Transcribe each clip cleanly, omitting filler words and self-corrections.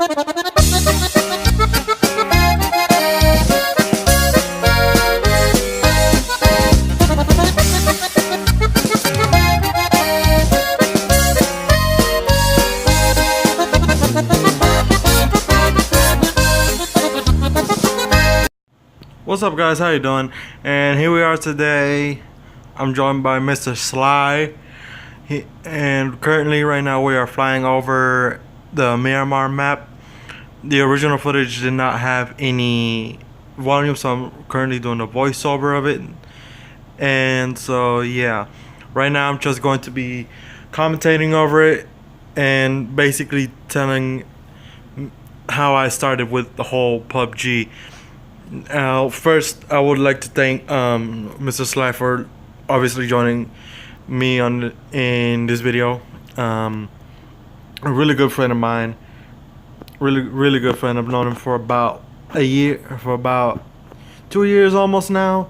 What's up, guys? How you doing? And here we are today. I'm joined by Mr. Sly. And currently right now we are flying over the Myanmar map. The original footage did not have any volume, so I'm currently doing a voiceover of it. And so yeah, right now I'm just going to be commentating over it and basically telling how I started with the whole PUBG. First, I would like to thank Mr. Sly for obviously joining me in this video. A really good friend of mine, really good friend. I've known him for about a year, for about 2 years almost now.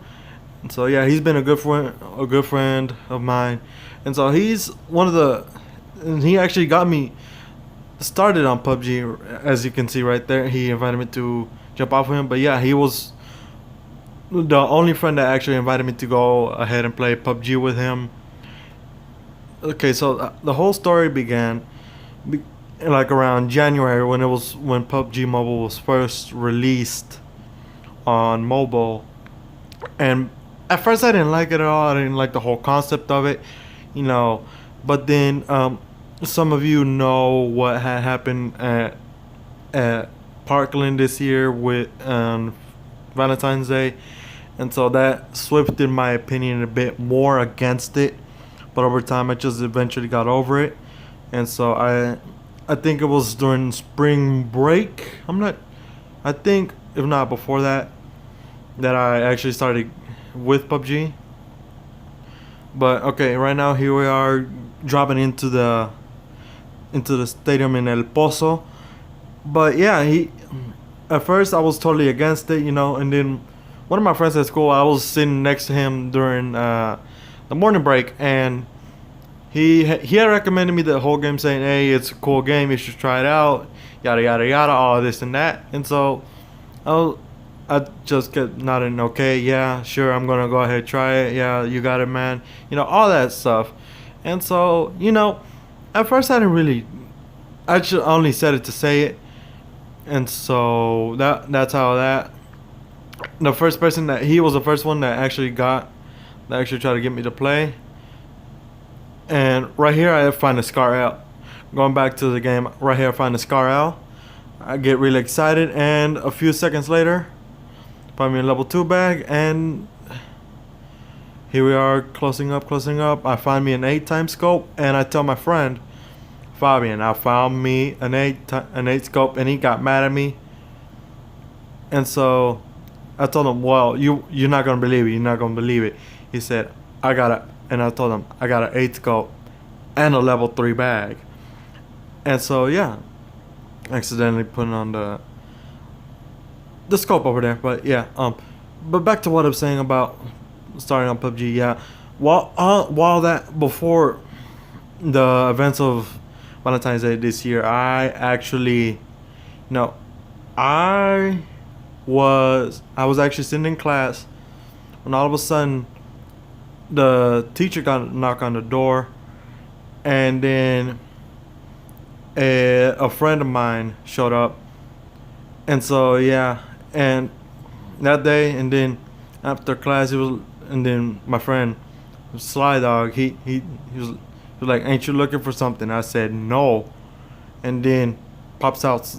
And so yeah, he's been a good friend of mine. And so he's and he actually got me started on PUBG, as you can see right there. He invited me to jump off of him, but yeah, he was the only friend that actually invited me to go ahead and play PUBG with him. Okay, so the whole story began like around January when PUBG Mobile was first released on mobile. And at first I didn't like it at all. I didn't like the whole concept of it, you know. But then some of you know what had happened at Parkland this year with Valentine's Day, and so that swifted my opinion a bit more against it. But over time, I just eventually got over it, and so I think it was during spring break. I think if not before that I actually started with PUBG. But okay, right now here we are dropping into the stadium in El Pozo. But yeah, at first I was totally against it, you know, and then one of my friends at school, I was sitting next to him during the morning break, and he had recommended me the whole game, saying, hey, it's a cool game, you should try it out, yada yada yada, all this and that. And so I just kept nodding, okay, yeah, sure, I'm gonna go ahead, try it, yeah, you got it, man, you know, all that stuff. And so, you know, at first I just only said it to say it. And so that's how the first person he was the first one that actually tried to get me to play. And right here I find the Scar L. Going back to the game, right here I find the Scar L. I get really excited, and a few seconds later, find me a level 2 bag, and here we are closing up. I find me an 8x scope, and I tell my friend Fabian, I found me an 8 scope, and he got mad at me. And so I told him, well, you're not gonna believe it. He said, and I told him I got an 8 scope and a level 3 bag. And so yeah, accidentally putting on the scope over there. But yeah, but back to what I'm saying about starting on PUBG. Yeah, while that before the events of Valentine's Day this year, I actually, I was actually sitting in class when all of a sudden the teacher got a knock on the door, and then a friend of mine showed up. And so yeah, and that day, and then after class, and then my friend Sly Dog, he was like, ain't you looking for something? I said no. And then pops out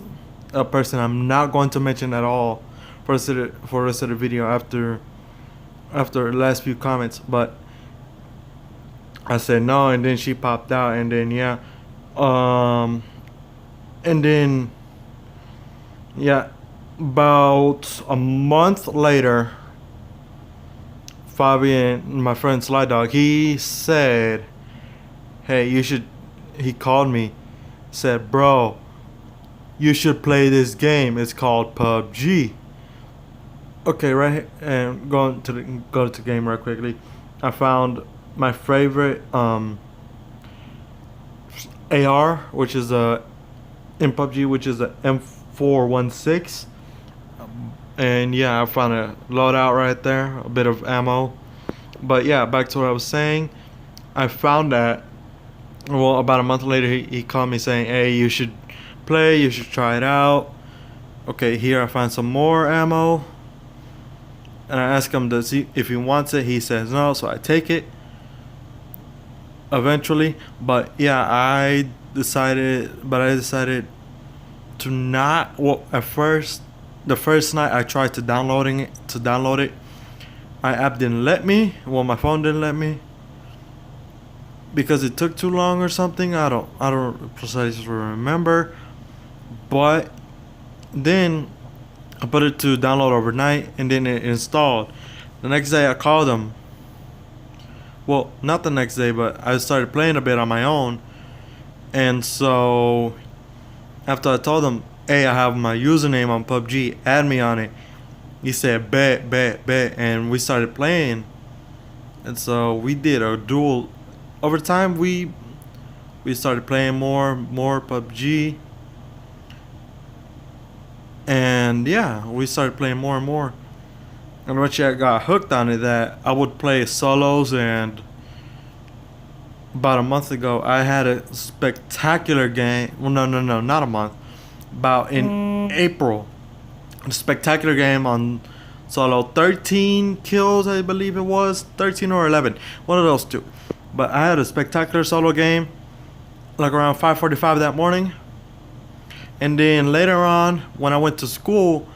a person I'm not going to mention at all for the rest of the video after the last few comments. But I said no, and then she popped out, and then yeah, and then yeah, about a month later, Fabian, my friend Sly Dog, he said, hey, he called me, said, bro, you should play this game. It's called PUBG. Okay, right here, and go to the game right quickly. I found my favorite AR, which is a in PUBG, which is a M416. And yeah, I found a loadout right there, a bit of ammo. But yeah, back to what I was saying. I found that, well, about a month later, he called me saying, hey, you should play, you should try it out. Okay, here I find some more ammo. And I ask him if he wants it. He says no, so I take it eventually. But yeah, I decided to not. Well, at first, the first night I tried to download it. My app didn't let me. Well, my phone didn't let me because it took too long or something. I don't precisely remember. But then I put it to download overnight, and then it installed. The next day I called them. Well, not the next day, but I started playing a bit on my own. And so after I told him, hey, I have my username on PUBG, add me on it. He said, bet. And we started playing. And so we did a duel. Over time, we started playing more PUBG. And yeah, we started playing more and more. And once I got hooked on it, that I would play solos. And about a month ago, I had a spectacular game. Well, no, not a month. About in April, a spectacular game on solo. 13 kills, I believe it was. 13 or 11. One of those two. But I had a spectacular solo game, like around 5:45 that morning. And then later on, when I went to school,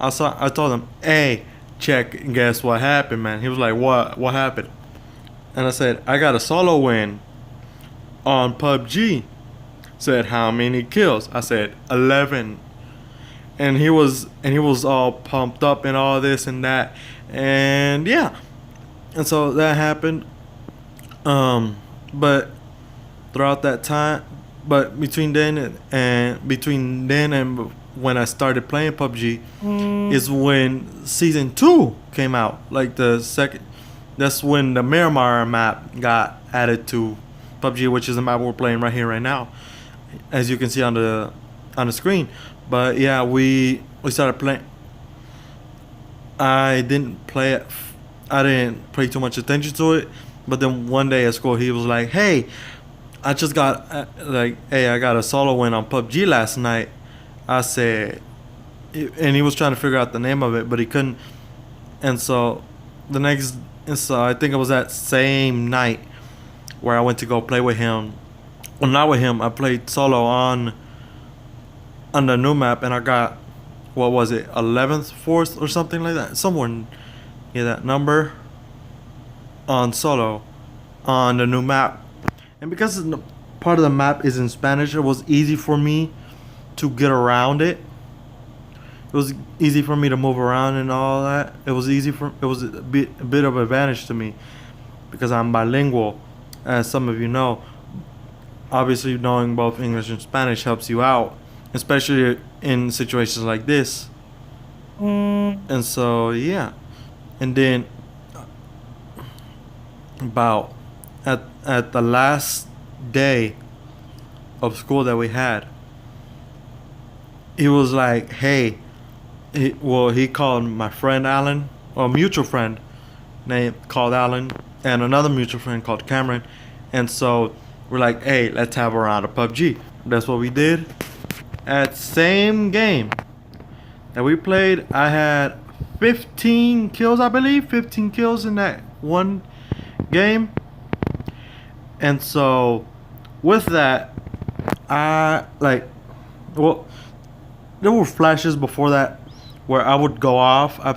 I told him, hey, check and guess what happened, man. He was like, what happened? And I said, I got a solo win on PUBG. Said, how many kills? I said 11. And he was all pumped up and all this and that. And yeah. And so that happened. But throughout that time, but between then and when I started playing PUBG is when season 2 came out. Like the second, that's when the Miramar map got added to PUBG, which is the map we're playing right here, right now, as you can see on the screen. But yeah, we started playing. I didn't play too much attention to it. But then one day at school, he was like, hey, I just got I got a solo win on PUBG last night. I said, and he was trying to figure out the name of it, but he couldn't. And so I think it was that same night where I went to go play with him. Well, not with him. I played solo on the new map, and I got, what was it, 11th, 4th, or something like that. Somewhere, yeah, that number on solo on the new map. And because part of the map is in Spanish, it was easy for me to get around it. It was easy for me to move around and all that. It was a bit of advantage to me because I'm bilingual, as some of you know. Obviously, knowing both English and Spanish helps you out, especially in situations like this. And so yeah, and then about at the last day of school that we had, he was like, hey, he called my friend Alan, or a mutual friend called Alan, and another mutual friend called Cameron. And so we're like, hey, let's have a round of PUBG. That's what we did. At same game that we played, I had 15 kills, I believe. 15 kills in that one game. And so with that, there were flashes before that where I would go off, I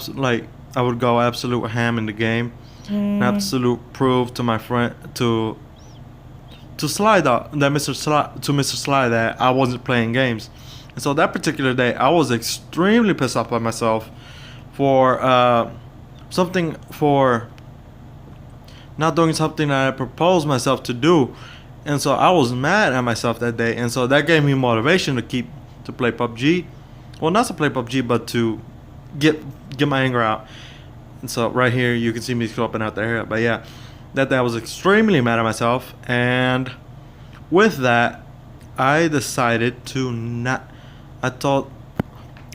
would go absolute ham in the game, an absolute prove to my friend, to Mr. Sly that I wasn't playing games. And so that particular day, I was extremely pissed off by myself for not doing something that I proposed myself to do. And so I was mad at myself that day. And so that gave me motivation to play PUBG. Well, not to play PUBG, but to get my anger out. And so right here, you can see me scoping out the hair. But yeah, that day I was extremely mad at myself. And with that, I decided to not. I thought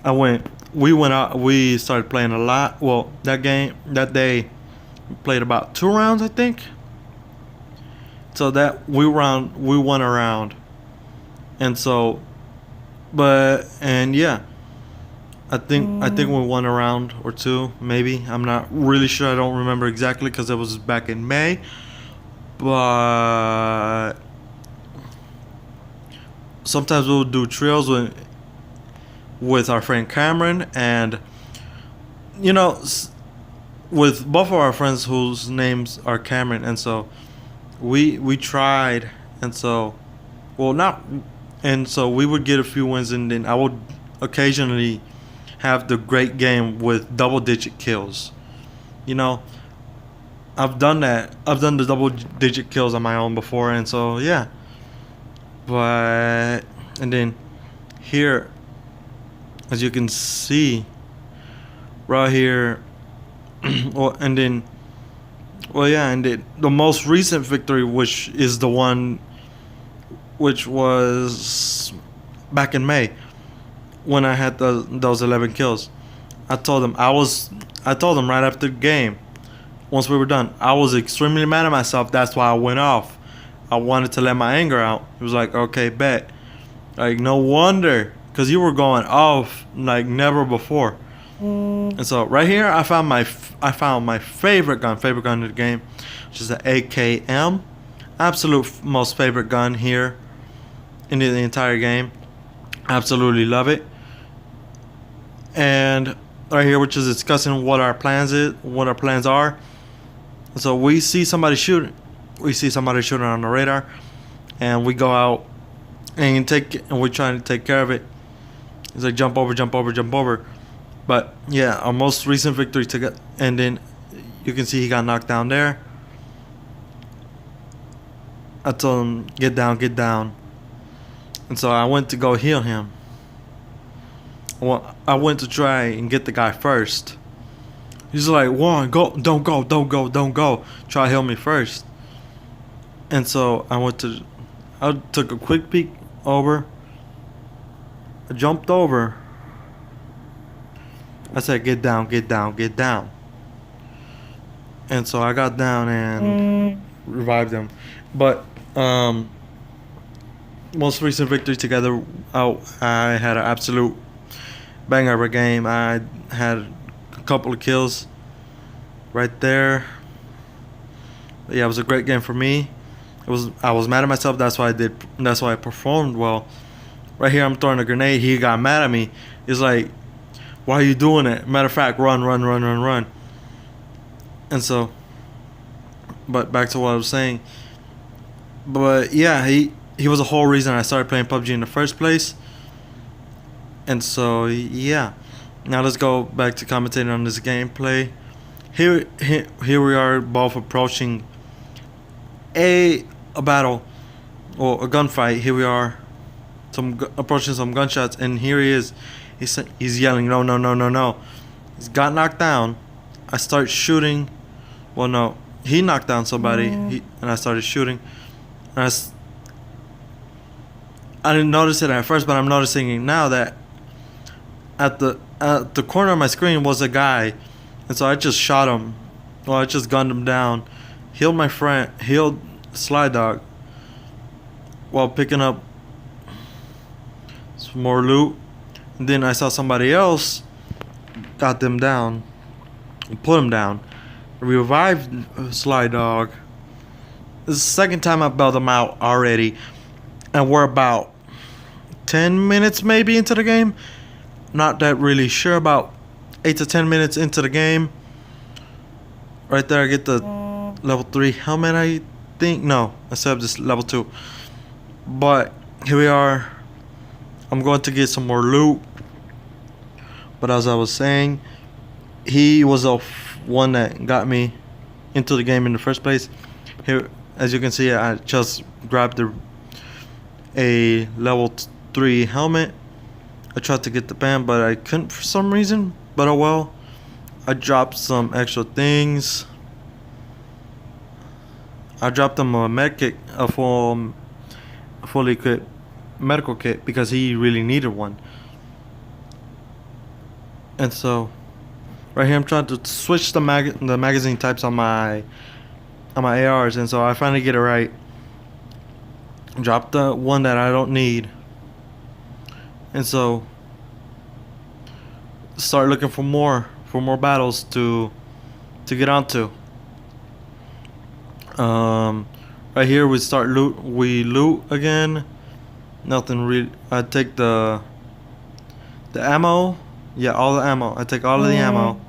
I went. We went out. We started playing a lot. Well, that day, we played about 2 rounds, I think. So that we won a round, and so, and yeah, I think we won a round or two, maybe. I'm not really sure. I don't remember exactly because it was back in May, but sometimes we'll do trios with our friend Cameron, and you know, with both of our friends whose names are Cameron, and so we tried, and so, well, not, and so we would get a few wins, and then I would occasionally have the great game with double-digit kills. You know, I've done that. I've done the double-digit kills on my own before, and so yeah. But and then here, as you can see, right here, well, and then, well, yeah, and the most recent victory, which is the one, which was back in May, when I had those 11 kills. I told them right after the game, once we were done, I was extremely mad at myself. That's why I went off. I wanted to let my anger out. It was like, okay, bet. Like, no wonder, because you were going off like never before. And so right here, I found my favorite gun in the game, which is the AKM. Absolute most favorite gun here in the entire game. Absolutely love it. And right here, which is discussing what our plans are. So we see somebody shooting. On the radar, and we go out and we're trying to take care of it. It's like jump over. But yeah, our most recent victory took it, and then you can see he got knocked down there. I told him, get down. And so I went to go heal him. Well, I went to try and get the guy first. He's like, Juan, don't go. Try to heal me first. And so I took a quick peek over. I jumped over. I said, get down. And so I got down and revived him. But most recent victory together, I had an absolute banger of a game. I had a couple of kills right there. But yeah, it was a great game for me. I was mad at myself. That's why I performed well. Right here, I'm throwing a grenade. He got mad at me. He's like, why are you doing it? Matter of fact, run. And so, but back to what I was saying. But yeah, he was the whole reason I started playing PUBG in the first place. And so yeah, now let's go back to commentating on this gameplay. Here we are, both approaching a battle or a gunfight. Here we are, approaching some gunshots, and here he is. He's yelling, no. He's got knocked down. I start shooting. Well, no, he knocked down somebody, and I started shooting. And I didn't notice it at first, but I'm noticing it now that at the corner of my screen was a guy, and so I just shot him. Well, I just gunned him down, healed Sly Dog, while picking up some more loot. And then I saw somebody else, got them down, put him down, revived Sly Dog. This is the second time I bailed him out already, and we're about 10 minutes maybe into the game. Not that really sure, about 8 to 10 minutes into the game. Right there, I get the level 3 helmet, I think. No, I set up this level 2. But here we are. I'm going to get some more loot. But as I was saying, he was the one that got me into the game in the first place. Here, as you can see, I just grabbed a level 3 helmet. I tried to get the band, but I couldn't for some reason. But oh well. I dropped some extra things. I dropped them a medkit, a fully equipped medical kit because he really needed one. And so right here I'm trying to switch the magazine types on my ARs, and so I finally get it right. Drop the one that I don't need, and so start looking for more battles to get onto. Right here we start loot again. Nothing really. I take the ammo. Yeah, all the ammo. I take all of the ammo.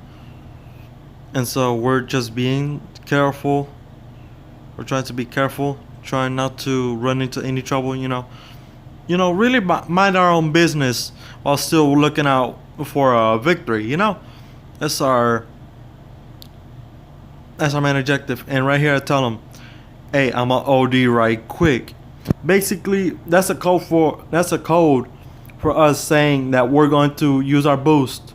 And so we're just being careful. We're trying to be careful, trying not to run into any trouble, really mind our own business while still looking out for a victory, That's our main objective. And right here I tell them, hey, I'm a OD right quick. Basically, that's a code for us saying that we're going to use our boost.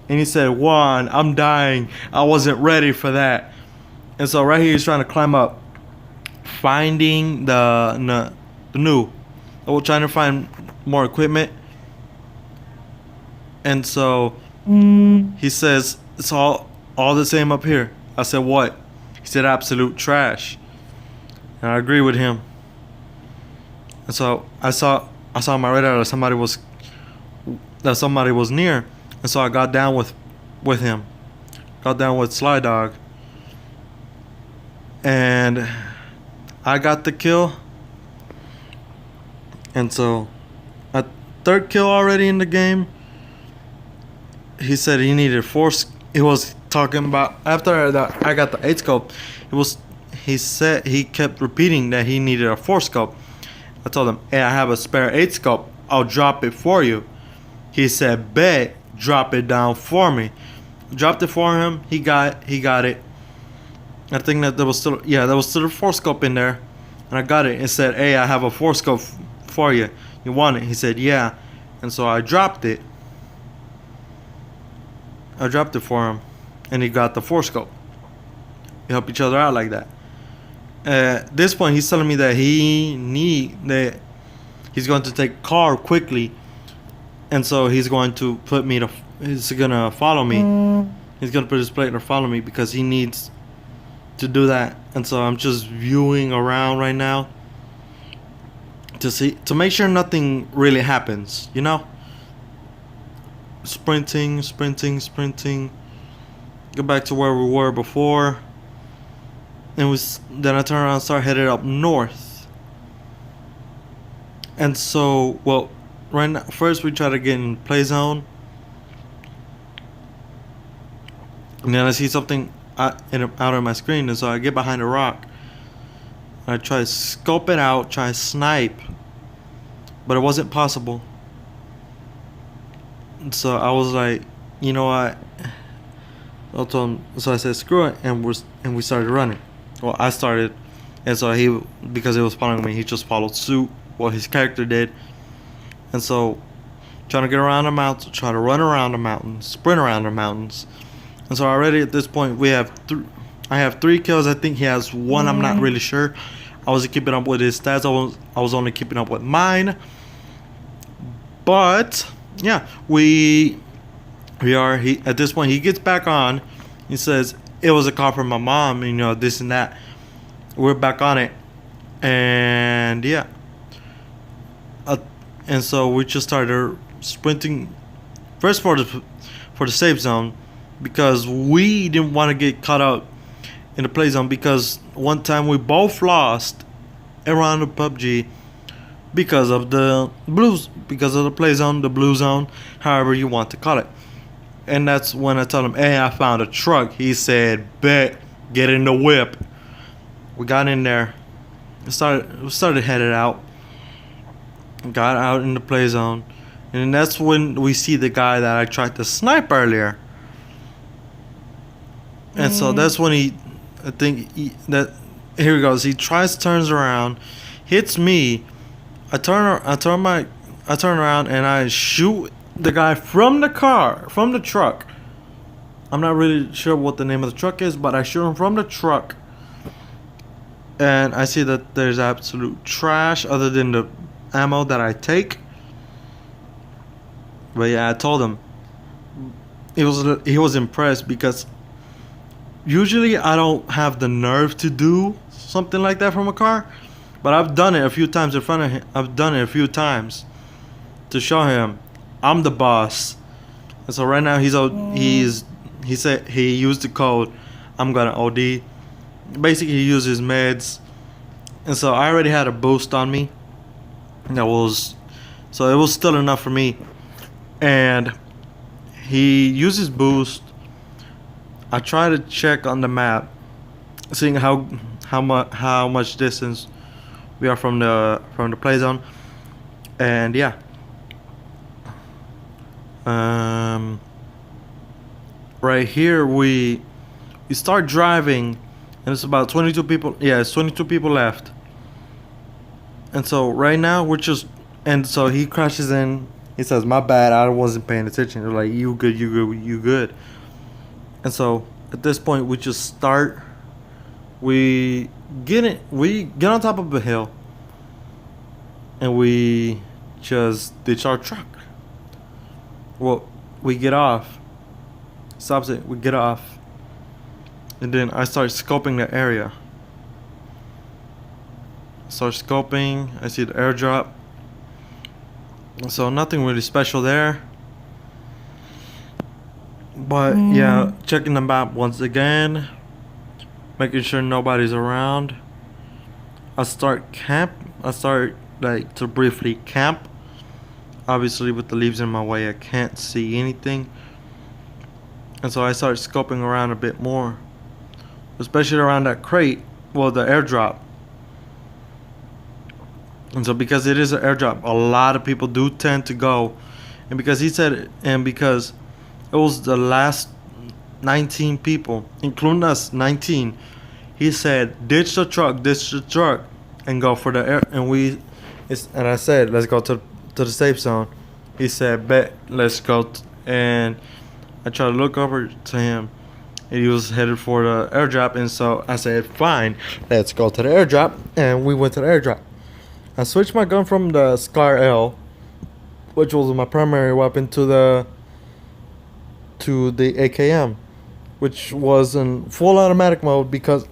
And he said, Juan, I'm dying. I wasn't ready for that. And so right here he's trying to climb up, finding the new. We're trying to find more equipment. And so he says, it's all the same up here. I said, what? He said, absolute trash. And I agree with him. And so I saw on my radar that somebody was near. And so I got down with him. Got down with Sly Dog. And I got the kill. And so a third kill already in the game. He said he needed he was talking about after I got the 8 scope. He said he kept repeating that he needed a 4 scope. I told him, hey, I have a spare 8 scope. I'll drop it for you. He said, bet, drop it down for me. Dropped it for him. He got it. I think that there was still a 4 scope in there. And I got it. It said, hey, I have a 4 scope for you. You want it? He said, yeah. And so I dropped it. I dropped it for him. And he got the 4 scope. We help each other out like that. At this point, he's telling me that he's going to take car quickly. And so he's going to he's going to follow me. He's going to put his plate to follow me because he needs to do that. And so I'm just viewing around right now to make sure nothing really happens, Sprinting. Go back to where we were before. And then I turn around and start headed up north. And so, right now, first we try to get in play zone. And then I see something out on my screen, and so I get behind a rock. I try to scope it out, try to snipe, but it wasn't possible. And so I was like, you know what? So I said, screw it, and we started running. Well, I started, and so because he was following me, he just followed suit. What his character did. And so, trying to get around the mountains, try to run around the mountains, sprint around the mountains. And so already at this point, I have 3 kills. I think he has 1. I'm not really sure. I wasn't keeping up with his stats. I was only keeping up with mine. But yeah, at this point he gets back on. He says it was a call from my mom, this and that. We're back on it, and yeah. And so we just started sprinting first for the safe zone, because we didn't want to get caught up in the play zone, because one time we both lost around the PUBG because of the play zone, the blue zone, however you want to call it. And that's when I told him, hey, I found a truck. He said, bet, get in the whip. We got in there. We started headed out. Got out in the play zone. And that's when we see the guy that I tried to snipe earlier. And so that's when here he goes. He turns around, hits me. I turn around and I shoot the guy from the truck. I'm not really sure what the name of the truck is, but I shoot him from the truck. And I see that there's absolute trash other than ammo that I take. But yeah, I told him. He was impressed because usually I don't have the nerve to do something like that from a car, but I've done it a few times in front of him. I've done it a few times to show him I'm the boss. And so right now he said he used the code I'm gonna OD. Basically he used his meds, and so I already had a boost on me. It was still enough for me, and he used his boost. I try to check on the map, seeing how much distance we are from the play zone, and yeah. Right here we start driving, and it's about 22 people. Yeah, it's 22 people left. And so right now we're just, and so he crashes in. He says, "My bad, I wasn't paying attention." They're like, "You good, you good, you good." And so at this point we just start. We get on top of a hill, and we just ditch our truck. Well, we get off. Stops it. We get off, and then I start scoping the area. Start scoping. I see the airdrop. So nothing really special there. But yeah, checking the map once again, making sure nobody's around. I start like to briefly camp. Obviously with the leaves in my way I can't see anything. And so I start scoping around a bit more, especially around that crate, well, the airdrop. And so because it is an airdrop, a lot of people do tend to go. And because because it was the last 19 people, including us, 19, he said, ditch the truck, and go for the air. And I said, let's go to the safe zone. He said, bet, let's go. And I tried to look over to him, and he was headed for the airdrop. And so I said, fine, let's go to the airdrop. And we went to the airdrop. I switched my gun from the Scar L, which was my primary weapon, to the AKM, which was in full automatic mode because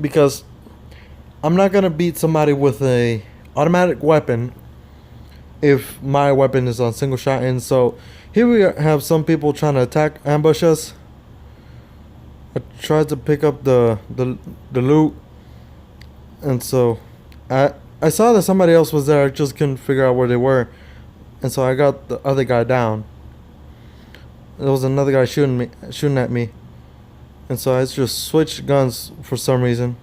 because I'm not gonna beat somebody with a automatic weapon if my weapon is on single shot. And so here we have some people trying to ambush us. I tried to pick up the loot, and so I saw that somebody else was there. I just couldn't figure out where they were, and so I got the other guy down. There was another guy shooting at me, and so I just switched guns for some reason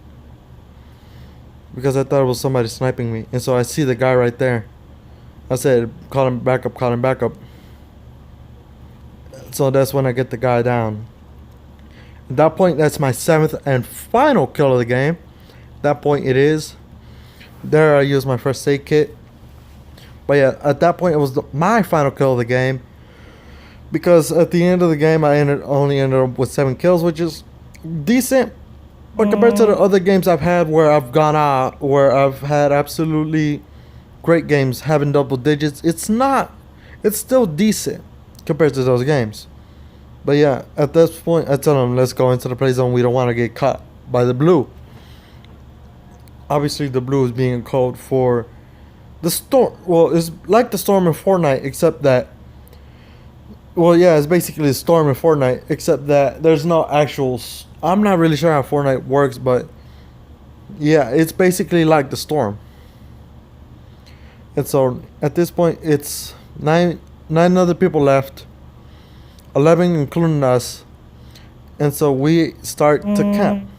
because I thought it was somebody sniping me. And so I see the guy right there. I said, call him back up. So that's when I get the guy down. At that point, that's my 7th and final kill of the game. At that point it is. There I used my first aid kit. But yeah, at that point it was my final kill of the game. Because at the end of the game I only ended up with 7 kills, which is decent. But compared to the other games I've had where I've gone out, where I've had absolutely great games having double digits, it's still decent compared to those games. But yeah, at this point I tell them, let's go into the play zone. We don't want to get caught by the blue. Obviously the blue is being code for the storm. Well, it's like the storm in Fortnite, except that, well, yeah, it's basically the storm in Fortnite, except that there's no actual. I'm not really sure how Fortnite works, but yeah, it's basically like the storm. And so at this point, it's nine other people left, 11 including us, and so we start to camp.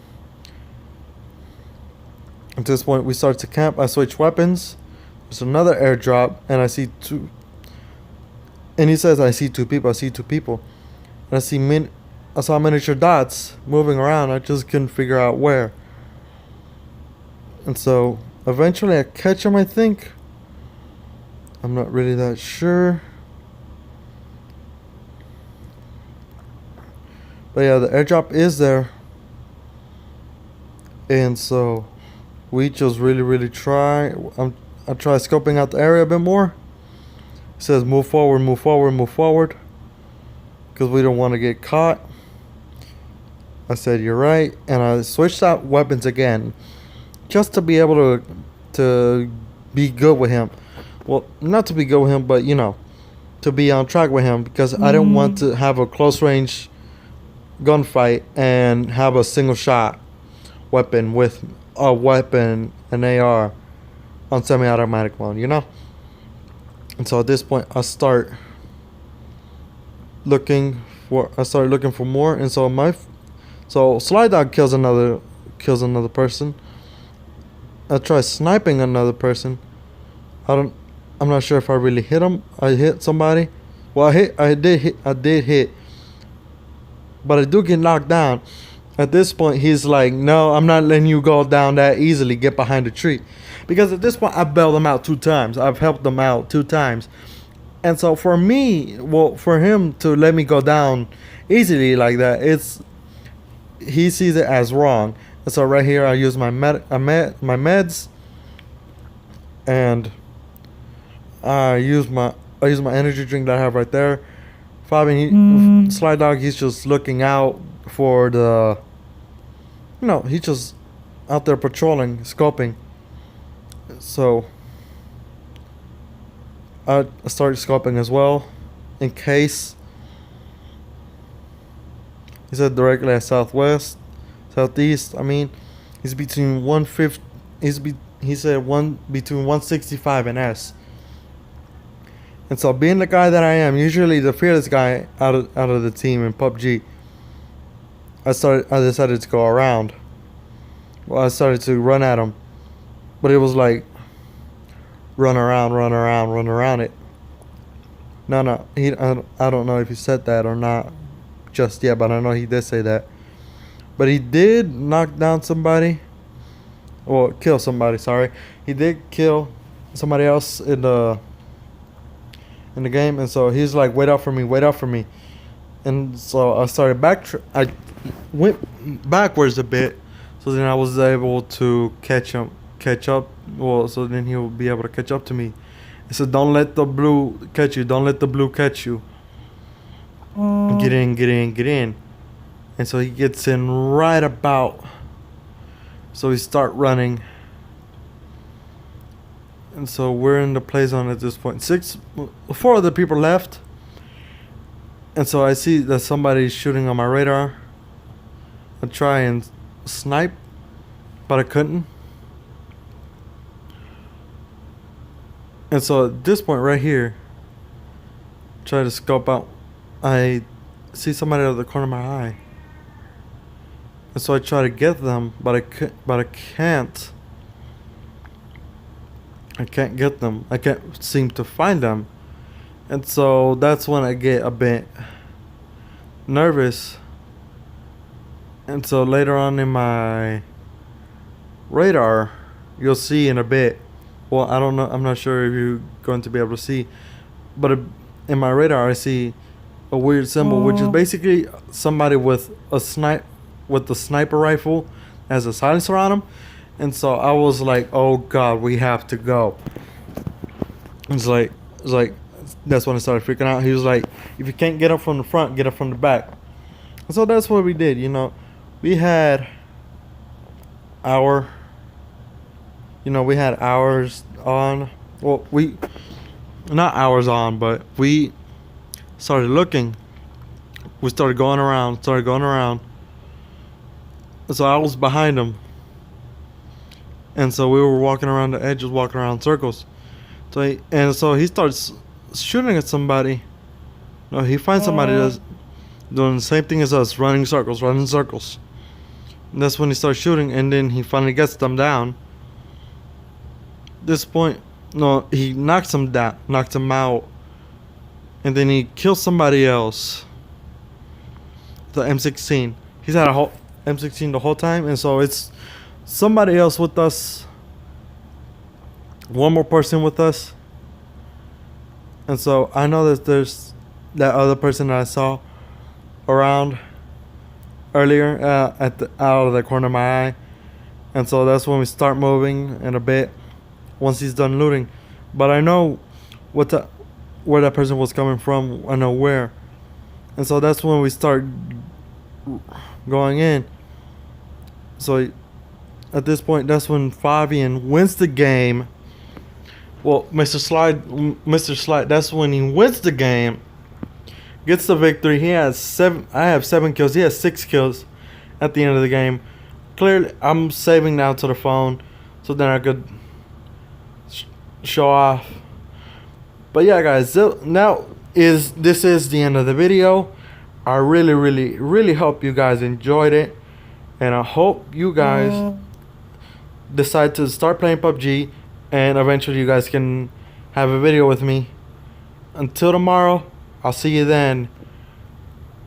At this point, we start to camp. I switch weapons. There's another airdrop, and I see 2. And he says, I see 2 people. And I saw miniature dots moving around. I just couldn't figure out where. And so eventually I catch him, I think. I'm not really that sure. But yeah, the airdrop is there. And so We just really try. I try scoping out the area a bit more. It says move forward, move forward, move forward, because we don't want to get caught. I said you're right, and I switched out weapons again, just to be able to be good with him. Well, not to be good with him, but you know, to be on track with him, because I didn't want to have a close range gunfight and have a single shot weapon with a weapon, an AR, on semi-automatic mode, you know. And so at this point, I started looking for more, and so Slide Dog kills another person. I try sniping another person. I'm not sure if I really hit him. I hit somebody. Well, I did hit, but I do get knocked down. At this point, he's like, "No, I'm not letting you go down that easily. Get behind the tree," because at this point, I bailed him out 2 times. I've helped him out 2 times, and so for him to let me go down easily like that, he sees it as wrong. And so right here, I use my meds, and I use my energy drink that I have right there. Fabian, Slide Dog, he's just looking out for the, he's just out there patrolling, scoping. So I started scoping as well, in case. He said directly at southeast. I mean, he's between 150. He said between 165 and S. And so, being the guy that I am, usually the fearless guy out of the team in PUBG, I decided to go around. Well, I started to run at him, but it was like run around it. No, I don't know if he said that or not just yet, but I know he did say that. But he did knock down somebody, or kill somebody. Sorry, he did kill somebody else in the game, and so he's like, wait out for me, and so I went backwards a bit, so then I was able to catch up. Well, so then he'll be able to catch up to me. He said, don't let the blue catch you. Get in. And so he gets in right about. So we start running. And so we're in the play zone at this point. 4 other people left. And so I see that somebody's shooting on my radar. I try and snipe, but I couldn't. And so at this point right here, try to scope out. I see somebody out of the corner of my eye. And so I try to get them, but I can't. I can't get them. I can't seem to find them. And so that's when I get a bit nervous. And so later on in my radar, you'll see in a bit. Well, I don't know. I'm not sure if you're going to be able to see. But in my radar, I see a weird symbol, which is basically somebody with a sniper rifle that has a silencer on him. And so I was like, oh God, we have to go. It's like that's when I started freaking out. He was like, if you can't get up from the front, get up from the back. And so that's what we did, We had hours on. Well, not hours on, but we started looking. We started going around. And so I was behind him. And so we were walking around the edges, walking around circles. So he starts shooting at somebody. No, he finds somebody that's doing the same thing as us, running circles. And that's when he starts shooting, and then he finally gets them down. This point, he knocks him out, and then he kills somebody else. The M16. He's had a whole M16 the whole time, and so it's somebody else with us. One more person with us. And so I know that there's that other person that I saw around earlier out of the corner of my eye. And so that's when we start moving in a bit once he's done looting. But I know where that person was coming from. I know where. And so that's when we start going in. So at this point, that's when Fabian wins the game. Well, Mr. Slide, that's when he wins the game. Gets the victory. He has 7. I have 7 kills. He has 6 kills at the end of the game. Clearly, I'm saving now to the phone so then I could show off. But yeah, guys, this is the end of the video. I really hope you guys enjoyed it, and I hope you guys decide to start playing PUBG, and eventually you guys can have a video with me. Until tomorrow, I'll see you then.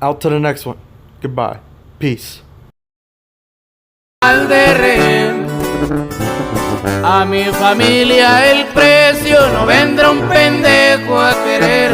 Out to the next one. Goodbye. Peace. Al de rehén, a mi familia el precio, no vendrá un pendejo a querer